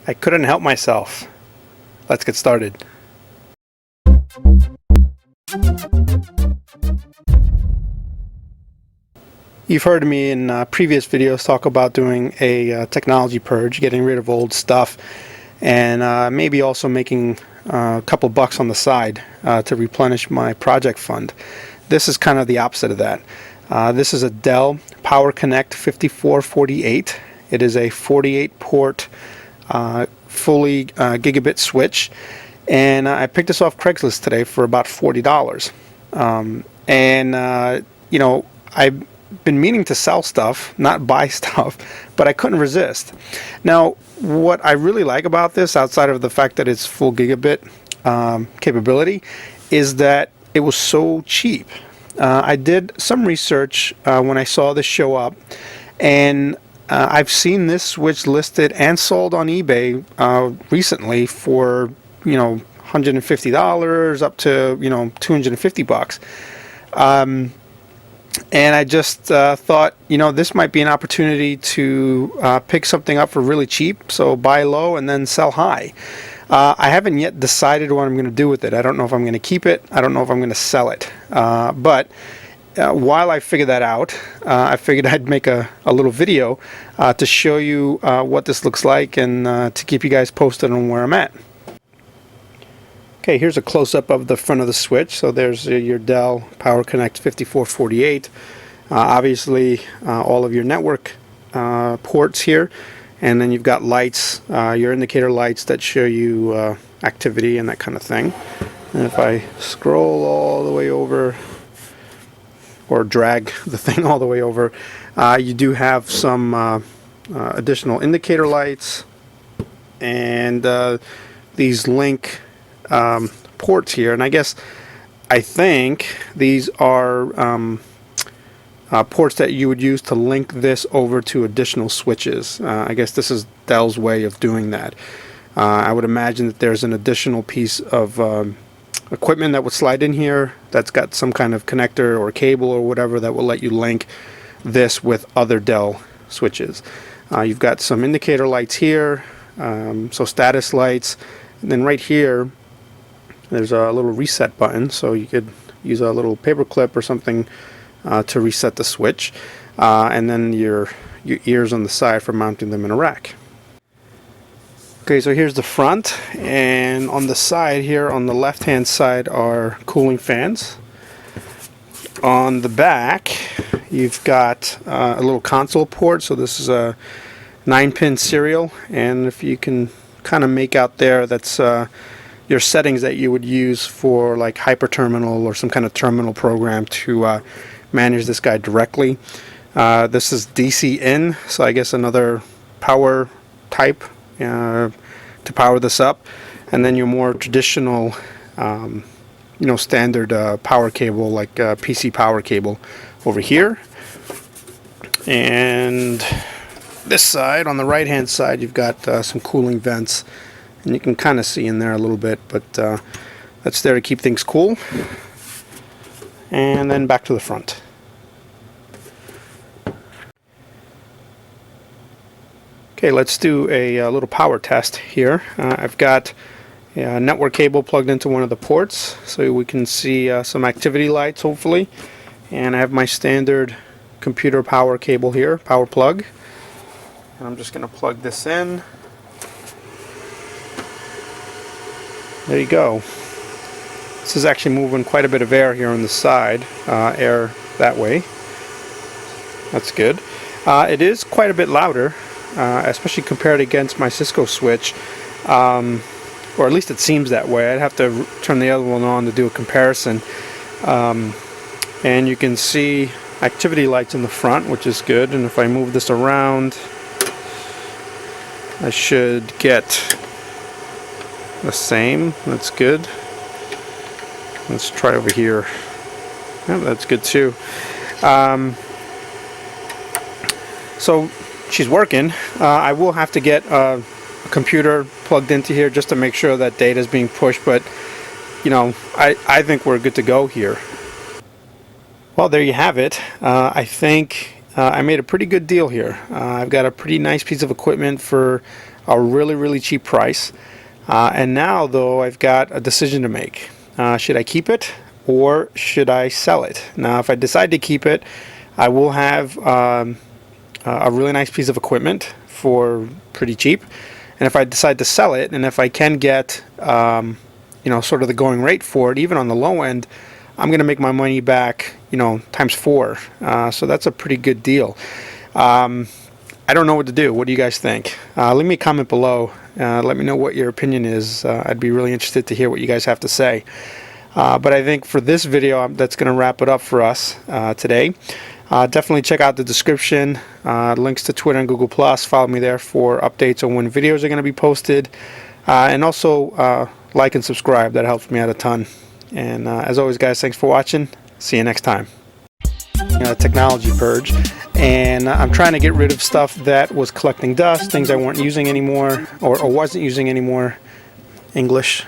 I couldn't help myself. Let's get started. You've heard me in previous videos talk about doing a technology purge, getting rid of old stuff, and maybe also making a couple bucks on the side to replenish my project fund. This is kind of the opposite of that. This is a Dell PowerConnect 5448. It is a 48 port fully gigabit switch, and I picked this off Craigslist today for about $40. You know, I've been meaning to sell stuff, not buy stuff, but I couldn't resist. Now, what I really like about this, outside of the fact that it's full gigabit capability, is that it was so cheap. I did some research when I saw this show up, and I've seen this switch listed and sold on eBay recently for, $150 up to, $250. And I just thought, this might be an opportunity to pick something up for really cheap. So buy low and then sell high. I haven't yet decided what I'm going to do with it. I don't know if I'm going to keep it. I don't know if I'm going to sell it. But while I figure that out, I figured I'd make a little video to show you what this looks like and to keep you guys posted on where I'm at. Okay, here's a close-up of the front of the switch. So there's your Dell PowerConnect 5448. Obviously, all of your network ports here. And then you've got lights, your indicator lights that show you activity and that kind of thing. And if I scroll all the way over, or drag the thing all the way over, you do have some additional indicator lights and these link ports here. And I think these are ports that you would use to link this over to additional switches. I guess this is Dell's way of doing that. I would imagine that there's an additional piece of equipment that would slide in here that's got some kind of connector or cable or whatever that will let you link this with other Dell switches. You've got some indicator lights here, so status lights, and then right here there's a little reset button, so you could use a little paper clip or something to reset the switch, and then your ears on the side for mounting them in a rack. Okay, so here's the front, and on the side here, on the left hand side, are cooling fans. On the back, you've got a little console port. So this is a 9-pin serial, and if you can kind of make out there, that's your settings that you would use for like HyperTerminal or some kind of terminal program to manage this guy directly. This is DC in, so I guess another power type to power this up, and then your more traditional standard power cable, like PC power cable over here. And this side, on the right hand side, you've got some cooling vents, and you can kind of see in there a little bit, but that's there to keep things cool. And then back to the front. Okay, let's do a little power test here. I've got a network cable plugged into one of the ports, so we can see some activity lights, hopefully. And I have my standard computer power cable here, power plug. And I'm just going to plug this in. There you go. This is actually moving quite a bit of air here on the side, air that way. That's good. It is quite a bit louder. Especially compared against my Cisco switch, or at least it seems that way. I'd have to turn the other one on to do a comparison. And you can see activity lights in the front, which is good. And if I move this around, I should get the same. That's good. Let's try over here. Yeah, that's good too. So she's working. I will have to get a computer plugged into here just to make sure that data is being pushed, but I think we're good to go here. Well, there you have it. I think I made a pretty good deal here. I've got a pretty nice piece of equipment for a really cheap price. And now, though, I've got a decision to make. Should I keep it or should I sell it? Now, if I decide to keep it, I will have a really nice piece of equipment for pretty cheap. And if I decide to sell it, and if I can get sort of the going rate for it, even on the low end, I'm going to make my money back, times 4. So that's a pretty good deal. I don't know what to do. What do you guys think? Leave me a comment below. Let me know what your opinion is. I'd be really interested to hear what you guys have to say. But I think for this video, that's going to wrap it up for us today. Definitely check out the description, links to Twitter and Google+. Follow me there for updates on when videos are going to be posted. And also like and subscribe. That helps me out a ton. And as always, guys, thanks for watching. See you next time. Technology purge. And I'm trying to get rid of stuff that was collecting dust, things I weren't using anymore or wasn't using anymore. English.